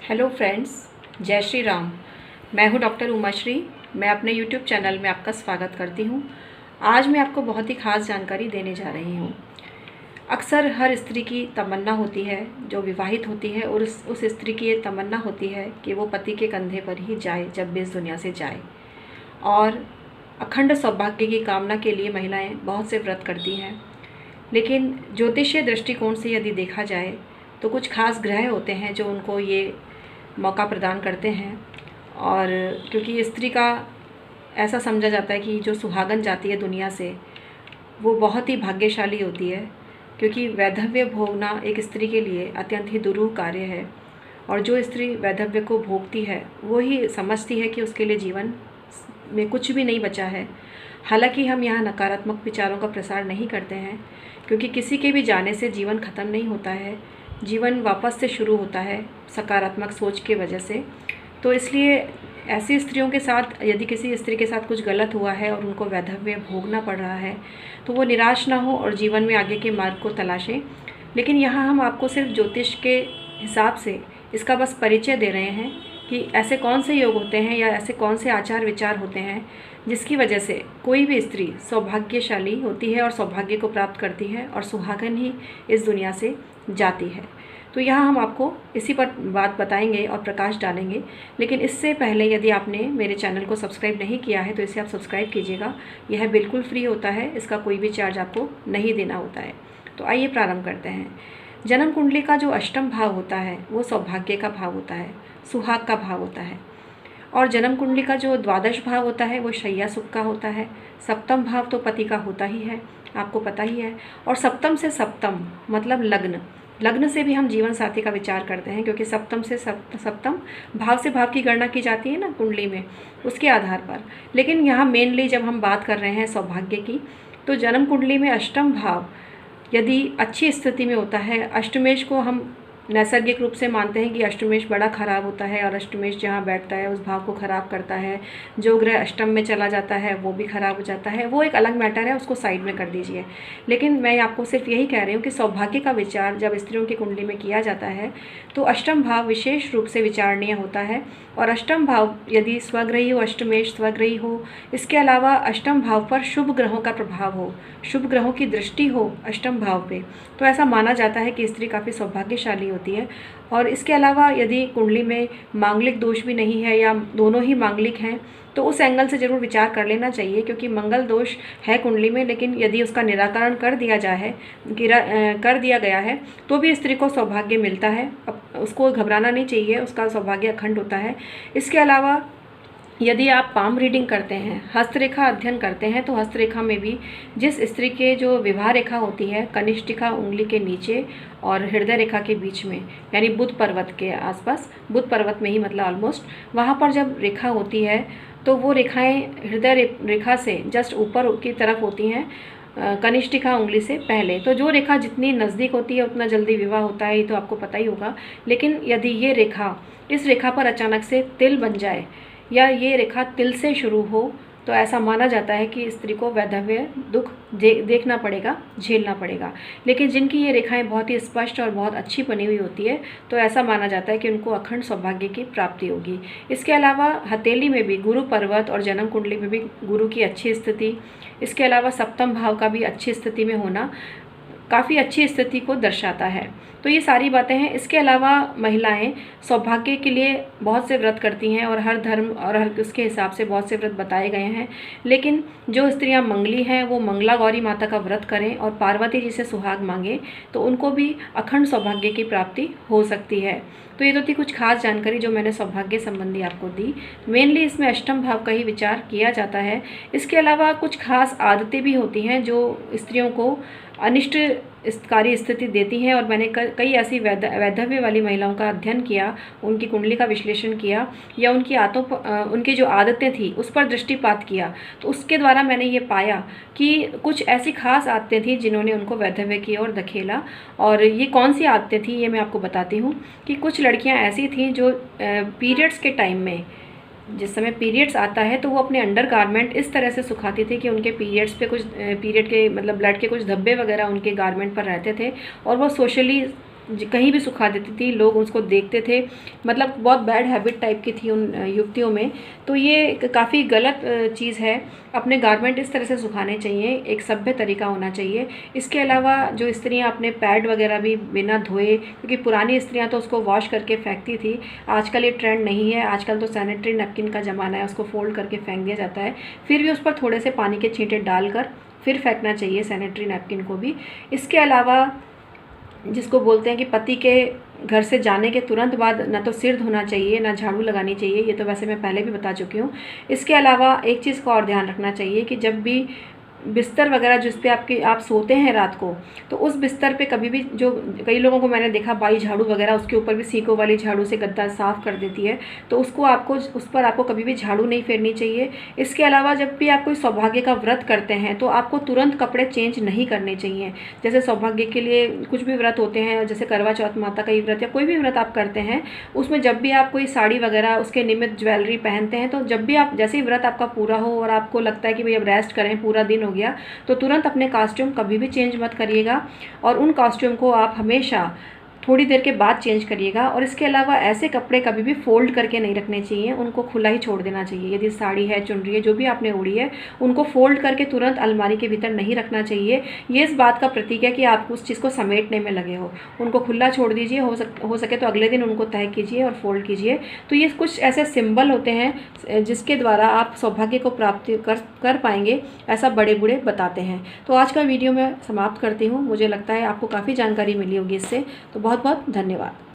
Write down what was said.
Hello friends, जय श्री राम। मैं हूं डॉक्टर उमाश्री। मैं अपने यूट्यूब चैनल में आपका स्वागत करती हूं। आज मैं आपको बहुत ही ख़ास जानकारी देने जा रही हूं। अक्सर हर स्त्री की तमन्ना होती है जो विवाहित होती है, और उस स्त्री की ये तमन्ना होती है कि वो पति के कंधे पर ही जाए जब भी इस दुनिया से जाए। और अखंड सौभाग्य की कामना के लिए महिलाएँ बहुत से व्रत करती हैं। लेकिन ज्योतिषीय दृष्टिकोण से यदि देखा जाए तो कुछ खास ग्रह होते हैं जो उनको ये मौका प्रदान करते हैं। और क्योंकि स्त्री का ऐसा समझा जाता है कि जो सुहागन जाती है दुनिया से, वो बहुत ही भाग्यशाली होती है, क्योंकि वैधव्य भोगना एक स्त्री के लिए अत्यंत ही दुरूह कार्य है। और जो स्त्री वैधव्य को भोगती है वो ही समझती है कि उसके लिए जीवन में कुछ भी नहीं बचा है। हालांकि हम यहाँ नकारात्मक विचारों का प्रसार नहीं करते हैं, क्योंकि किसी के भी जाने से जीवन ख़त्म नहीं होता है, जीवन वापस से शुरू होता है सकारात्मक सोच के वजह से। तो इसलिए ऐसी स्त्रियों के साथ यदि किसी स्त्री के साथ कुछ गलत हुआ है और उनको वैधव्य भोगना पड़ रहा है तो वो निराश ना हो और जीवन में आगे के मार्ग को तलाशें। लेकिन यहाँ हम आपको सिर्फ ज्योतिष के हिसाब से इसका बस परिचय दे रहे हैं कि ऐसे कौन से योग होते हैं या ऐसे कौन से आचार विचार होते हैं जिसकी वजह से कोई भी स्त्री सौभाग्यशाली होती है और सौभाग्य को प्राप्त करती है और सुहागन ही इस दुनिया से जाती है। तो यहाँ हम आपको इसी पर बात बताएंगे और प्रकाश डालेंगे। लेकिन इससे पहले यदि आपने मेरे चैनल को सब्सक्राइब नहीं किया है तो इसे आप सब्सक्राइब कीजिएगा। यह बिल्कुल फ्री होता है, इसका कोई भी चार्ज आपको नहीं देना होता है। तो आइए प्रारंभ करते हैं। जन्म कुंडली का जो अष्टम भाव होता है वो सौभाग्य का भाव होता है, सुहाग का भाव होता है। और जन्म कुंडली का जो द्वादश भाव होता है वो शय्या सुख का होता है। सप्तम भाव तो पति का होता ही है, आपको पता ही है। और सप्तम से सप्तम मतलब लग्न, लग्न से भी हम जीवन साथी का विचार करते हैं, क्योंकि सप्तम से सप्तम भाव से भाव की गणना की जाती है ना कुंडली में, उसके आधार पर। लेकिन यहाँ मेनली जब हम बात कर रहे हैं सौभाग्य की, तो जन्म कुंडली में अष्टम भाव यदि अच्छी स्थिति में होता है, अष्टमेश को हम नैसर्गिक रूप से मानते हैं कि अष्टमेश बड़ा खराब होता है और अष्टमेश जहाँ बैठता है उस भाव को ख़राब करता है। जो ग्रह अष्टम में चला जाता है वो भी खराब हो जाता है, वो एक अलग मैटर है, उसको साइड में कर दीजिए। लेकिन मैं आपको सिर्फ यही कह रही हूँ कि सौभाग्य का विचार जब स्त्रियों की कुंडली में किया जाता है तो अष्टम भाव विशेष रूप से विचारणीय होता है। और अष्टम भाव यदि स्वग्रही हो, अष्टमेश स्वग्रही हो, इसके अलावा अष्टम भाव पर शुभ ग्रहों का प्रभाव हो, शुभ ग्रहों की दृष्टि हो अष्टम भाव पे, तो ऐसा माना जाता है कि स्त्री काफ़ी सौभाग्यशाली होती है। और इसके अलावा यदि कुंडली में मांगलिक दोष भी नहीं है या दोनों ही मांगलिक हैं तो उस एंगल से ज़रूर विचार कर लेना चाहिए, क्योंकि मंगल दोष है कुंडली में, लेकिन यदि उसका निराकरण कर दिया कर दिया गया है तो भी स्त्री को सौभाग्य मिलता है। अब उसको घबराना नहीं चाहिए, उसका सौभाग्य अखंड होता है। इसके अलावा यदि आप पाम रीडिंग करते हैं, हस्तरेखा अध्ययन करते हैं, तो हस्तरेखा में भी जिस स्त्री के जो विवाह रेखा होती है कनिष्ठिका उंगली के नीचे और हृदय रेखा के बीच में, यानी बुध पर्वत के आसपास, बुध पर्वत में ही मतलब ऑलमोस्ट, वहाँ पर जब रेखा होती है तो वो रेखाएं हृदय रेखा से जस्ट ऊपर की तरफ होती हैं, कनिष्ठिका उंगली से पहले। तो जो रेखा जितनी नज़दीक होती है उतना जल्दी विवाह होता है, ये तो आपको पता ही होगा। लेकिन यदि ये रेखा, इस रेखा पर अचानक से तिल बन जाए या ये रेखा तिल से शुरू हो तो ऐसा माना जाता है कि स्त्री को वैधव्य दुख देखना पड़ेगा, झेलना पड़ेगा। लेकिन जिनकी ये रेखाएं बहुत ही स्पष्ट और बहुत अच्छी बनी हुई होती है तो ऐसा माना जाता है कि उनको अखंड सौभाग्य की प्राप्ति होगी। इसके अलावा हथेली में भी गुरु पर्वत और जन्म कुंडली में भी गुरु की अच्छी स्थिति, इसके अलावा सप्तम भाव का भी अच्छी स्थिति में होना काफ़ी अच्छी स्थिति को दर्शाता है। तो ये सारी बातें हैं। इसके अलावा महिलाएं सौभाग्य के लिए बहुत से व्रत करती हैं और हर धर्म और हर उसके हिसाब से बहुत से व्रत बताए गए हैं। लेकिन जो स्त्रियां मंगली हैं वो मंगला गौरी माता का व्रत करें और पार्वती जी से सुहाग मांगें तो उनको भी अखंड सौभाग्य की प्राप्ति हो सकती है। तो ये तो थी कुछ खास जानकारी जो मैंने सौभाग्य संबंधी आपको दी। मेनली इसमें अष्टम भाव का ही विचार किया जाता है। इसके अलावा कुछ खास आदतें भी होती हैं जो स्त्रियों को अनिष्टकारी स्थिति देती हैं। और मैंने कई ऐसी वैधव्य वाली महिलाओं का अध्ययन किया, उनकी कुंडली का विश्लेषण किया या उनकी जो आदतें थी उस पर दृष्टिपात किया, तो उसके द्वारा मैंने ये पाया कि कुछ ऐसी खास आदतें थी जिन्होंने उनको वैधव्य की ओर धकेला। और ये कौन सी आदतें थी ये मैं आपको बताती हूँ कि कुछ लड़कियाँ ऐसी थीं जो पीरियड्स के टाइम में, जिस समय पीरियड्स आता है तो वो अपने अंडर गारमेंट इस तरह से सुखाती थी कि उनके पीरियड्स पे कुछ पीरियड के मतलब ब्लड के कुछ धब्बे वगैरह उनके गारमेंट पर रहते थे और वो सोशली कहीं भी सुखा देती थी, लोग उसको देखते थे, मतलब बहुत बैड हैबिट टाइप की थी उन युवतियों में। तो ये काफ़ी गलत चीज़ है। अपने गारमेंट इस तरह से सुखाने चाहिए, एक सभ्य तरीका होना चाहिए। इसके अलावा जो स्त्रियां अपने पैड वगैरह भी बिना धोए, क्योंकि पुरानी स्त्रियां तो उसको वॉश करके फेंकती थी, आजकल ये ट्रेंड नहीं है। आजकल तो सैनिटरी नैपकिन का ज़माना है, उसको फोल्ड करके फेंक दिया जाता है। फिर भी उस पर थोड़े से पानी के छींटे डालकर फिर फेंकना चाहिए सैनिटरी नैपकिन को भी। इसके अलावा जिसको बोलते हैं कि पति के घर से जाने के तुरंत बाद ना तो सिर धोना चाहिए, ना झाड़ू लगानी चाहिए, ये तो वैसे मैं पहले भी बता चुकी हूँ। इसके अलावा एक चीज़ का और ध्यान रखना चाहिए कि जब भी बिस्तर वगैरह जिस पे आप सोते हैं रात को, तो उस बिस्तर पे कभी भी, जो कई लोगों को मैंने देखा बाई झाड़ू वगैरह उसके ऊपर भी सीकों वाली झाड़ू से गद्दा साफ़ कर देती है, तो उस पर आपको कभी भी झाड़ू नहीं फेरनी चाहिए। इसके अलावा जब भी आप कोई सौभाग्य का व्रत करते हैं तो आपको तुरंत कपड़े चेंज नहीं करने चाहिए। जैसे सौभाग्य के लिए कुछ भी व्रत होते हैं, जैसे करवा चौथ माता का ही व्रत या कोई भी व्रत आप करते हैं, उसमें जब भी आप कोई साड़ी वगैरह उसके निमित्त ज्वेलरी पहनते हैं, तो जब भी आप, जैसे ही व्रत आपका पूरा हो और आपको लगता है कि भाई अब रेस्ट करें, पूरा दिन हो गया, तो तुरंत अपने कॉस्ट्यूम कभी भी चेंज मत करिएगा, और उन कॉस्ट्यूम को आप हमेशा थोड़ी देर के बाद चेंज करिएगा। और इसके अलावा ऐसे कपड़े कभी भी फोल्ड करके नहीं रखने चाहिए, उनको खुला ही छोड़ देना चाहिए। यदि साड़ी है, चुनरी है, जो भी आपने ओढ़ी है, उनको फोल्ड करके तुरंत अलमारी के भीतर नहीं रखना चाहिए। ये इस बात का प्रतीक है कि आप उस चीज़ को समेटने में लगे हो। उनको खुला छोड़ दीजिए, हो सके तो अगले दिन उनको तय कीजिए और फोल्ड कीजिए। तो ये कुछ ऐसे सिंबल होते हैं जिसके द्वारा आप सौभाग्य को प्राप्त कर पाएंगे, ऐसा बड़े बूढ़े बताते हैं। तो आज का वीडियो मैं समाप्त करती हूँ। मुझे लगता है आपको काफ़ी जानकारी मिली होगी इससे। तो बहुत बहुत धन्यवाद।